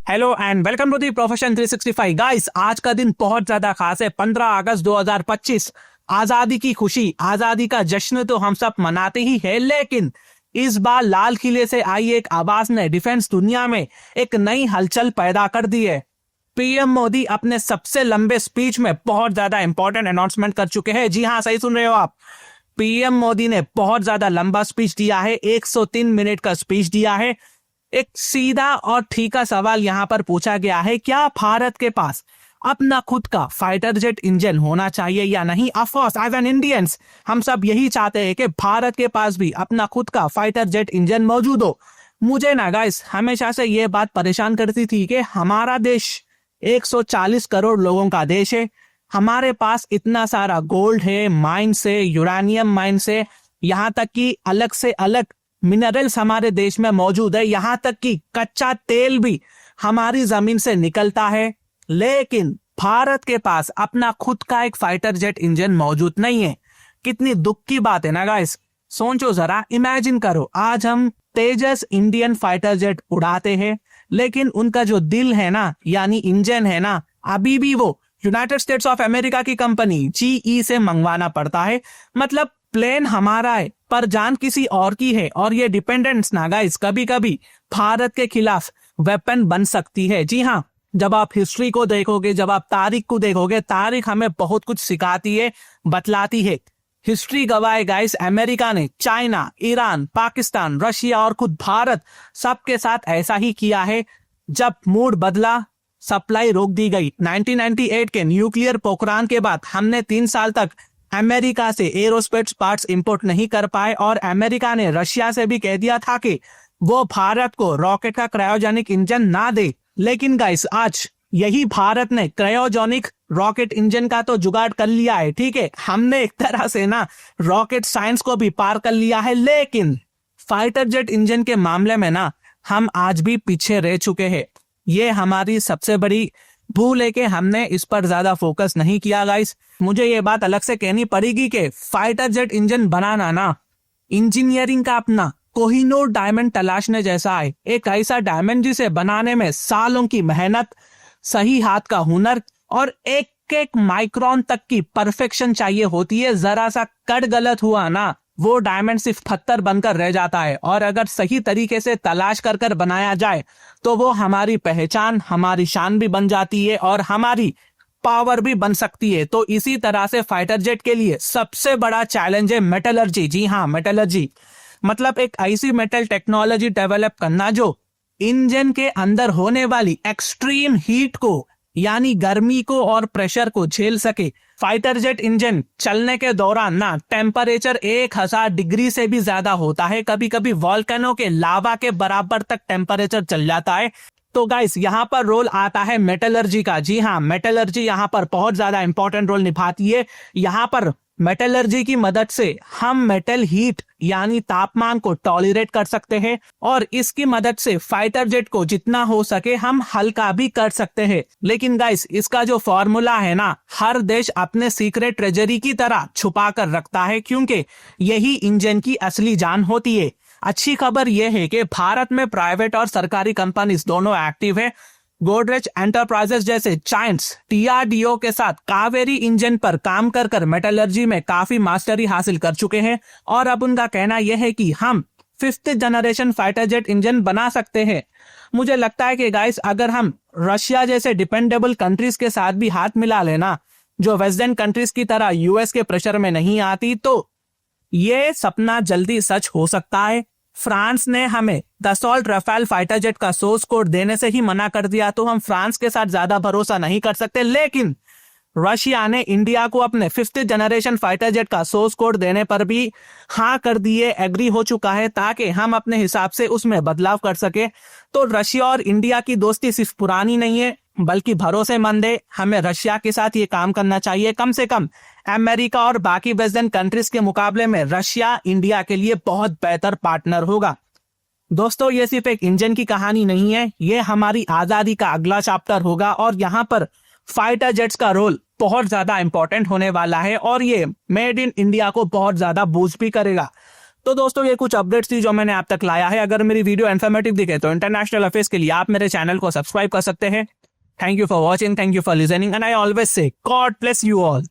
Hello and welcome to the profession 365 guys. आज का दिन बहुत ज्यादा खास है। 15 अगस्त 2025 आजादी की खुशी, आजादी का जश्न तो हम सब मनाते ही है, लेकिन इस बार लाल किले से आई एक आवाज ने डिफेंस दुनिया में एक नई हलचल पैदा कर दी है। पीएम मोदी अपने सबसे लंबे स्पीच में बहुत ज्यादा इंपॉर्टेंट अनाउंसमेंट कर चुके हैं। जी हाँ, सही सुन रहे हो आप। पीएम मोदी ने बहुत ज्यादा लंबा स्पीच दिया है, 103 मिनट का स्पीच दिया है। एक सीधा और ठीका सवाल यहां पर पूछा गया है, क्या भारत के पास अपना खुद का फाइटर जेट इंजन होना चाहिए या नहीं। Of course as an Indians हम सब यही चाहते हैं कि भारत के पास भी अपना खुद का फाइटर जेट इंजन मौजूद हो। मुझे ना गाइस हमेशा से यह बात परेशान करती थी कि हमारा देश 140 करोड़ लोगों का देश है। हमारे पास इतना सारा गोल्ड है, माइन से, यूरेनियम माइन से, यहाँ तक कि अलग से अलग मिनरल्स हमारे देश में मौजूद है। यहां तक कि कच्चा तेल भी हमारी जमीन से निकलता है, लेकिन भारत के पास अपना खुद का एक फाइटर जेट इंजन मौजूद नहीं है। कितनी दुख की बात है ना गाइस। सोचो जरा, इमेजिन करो, आज हम तेजस इंडियन फाइटर जेट उड़ाते हैं, लेकिन उनका जो दिल है ना, यानी इंजन है ना, अभी भी वो यूनाइटेड स्टेट्स ऑफ अमेरिका की कंपनी जीई से मंगवाना पड़ता है। मतलब प्लेन हमारा है पर जान किसी और की है। और ये डिपेंडेंस ना गाइस कभी कभी भारत के खिलाफ वेपन बन सकती है। जी हाँ, जब आप हिस्ट्री को देखोगे, जब आप तारीख को देखोगे, तारीख हमें बहुत कुछ सिखाती है, बतलाती है। हिस्ट्री गवाह है गाइस, अमेरिका ने चाइना, ईरान, पाकिस्तान, रशिया और खुद भारत सबके साथ ऐसा ही किया है। जब मूड बदला, सप्लाई रोक दी गई। 1998 के न्यूक्लियर पोखरान के बाद हमने 3 साल तक अमेरिका से एरोस्पेस पार्ट्स इंपोर्ट नहीं कर पाए, और अमेरिका ने रशिया से भी कह दिया था कि वो भारत को रॉकेट का क्रायोजेनिक इंजन ना दे। लेकिन गाइस आज यही भारत ने क्रायोजेनिक रॉकेट इंजन का तो जुगाड़ कर लिया है। ठीक है, हमने एक तरह से ना रॉकेट साइंस को भी पार कर लिया है, लेकिन फाइटर जेट इंजन के मामले में ना हम आज भी पीछे रह चुके हैं। ये हमारी सबसे बड़ी भूल है कि हमने इस पर ज्यादा फोकस नहीं किया गाइस। मुझे ये बात अलग से कहनी पड़ेगी कि फाइटर जेट इंजन बनाना ना इंजीनियरिंग का अपना कोहिनूर डायमंड तलाशने जैसा है। एक ऐसा डायमंड जिसे बनाने में सालों की मेहनत, सही हाथ का हुनर और एक एक माइक्रोन तक की परफेक्शन चाहिए होती है। जरा सा कट गलत हुआ ना, वो डायमंड सिर्फ पत्थर बनकर रह जाता है। और अगर सही तरीके से तलाश कर कर बनाया जाए तो वो हमारी पहचान, हमारी शान भी बन जाती है और हमारी पावर भी बन सकती है। तो इसी तरह से फाइटर जेट के लिए सबसे बड़ा चैलेंज है मेटलर्जी। जी हाँ, मेटलर्जी मतलब एक ऐसी मेटल टेक्नोलॉजी डेवलप करना जो इंजन के अंदर होने वाली एक्सट्रीम हीट को, यानी गर्मी को और प्रेशर को झेल सके। फाइटर जेट इंजन चलने के दौरान ना टेम्परेचर 1000 डिग्री से भी ज्यादा होता है। कभी कभी वॉल्केनो के लावा के बराबर तक टेम्परेचर चल जाता है। तो गाइस यहाँ पर रोल आता है मेटलर्जी का। जी हाँ, मेटलर्जी यहाँ पर बहुत ज्यादा इंपॉर्टेंट रोल निभाती है। यहाँ पर मेटलर्जी की मदद से हम मेटल हीट यानी तापमान को टॉलरेट कर सकते हैं, और इसकी मदद से फाइटर जेट को जितना हो सके हम हल्का भी कर सकते हैं। लेकिन गाइस इसका जो फॉर्मूला है ना, हर देश अपने सीक्रेट ट्रेजरी की तरह छुपा कर रखता है, क्योंकि यही इंजन की असली जान होती है। अच्छी खबर यह है कि भारत में प्राइवेट और सरकारी कंपनीज दोनों एक्टिव है। गोदरेज एंटरप्राइजेस जैसे जायंट्स डीआरडीओ के साथ कावेरी इंजन पर काम कर कर मेटलर्जी में काफी मास्टरी हासिल कर चुके हैं, और अब उनका कहना यह है कि हम 5th generation fighter jet engine बना सकते हैं। मुझे लगता है कि गाइस अगर हम रशिया जैसे डिपेंडेबल कंट्रीज के साथ भी हाथ मिला लेना, जो वेस्टर्न कंट्रीज की तरह यूएस के प्रेशर में नहीं आती, तो ये सपना जल्दी सच हो सकता है। फ्रांस ने हमें दसॉल्ट राफेल फाइटर जेट का सोर्स कोड देने से ही मना कर दिया, तो हम फ्रांस के साथ ज्यादा भरोसा नहीं कर सकते। लेकिन रशिया ने इंडिया को अपने 5th जनरेशन फाइटर जेट का सोर्स कोड देने पर भी हाँ कर दिए, एग्री हो चुका है, ताकि हम अपने हिसाब से उसमें बदलाव कर सके। तो रशिया और इंडिया की दोस्ती सिर्फ पुरानी नहीं है बल्कि भरोसेमंद है। हमें रशिया के साथ ये काम करना चाहिए। कम से कम अमेरिका और बाकी वेस्टर्न कंट्रीज के मुकाबले में रशिया इंडिया के लिए बहुत बेहतर पार्टनर होगा। दोस्तों, ये सिर्फ एक इंजन की कहानी नहीं है, ये हमारी आजादी का अगला चैप्टर होगा, और यहाँ पर फाइटर जेट्स का रोल बहुत ज्यादा इंपॉर्टेंट होने वाला है, और ये मेड इन इंडिया को बहुत ज्यादा बूस्ट भी करेगा। तो दोस्तों ये कुछ अपडेट्स थी जो मैंने आप तक लाया है। अगर मेरी वीडियो इन्फॉर्मेटिव दिखे तो इंटरनेशनल अफेयर्स के लिए आप मेरे चैनल को सब्सक्राइब कर सकते हैं। Thank you for watching, thank you for listening and I always say God bless you all.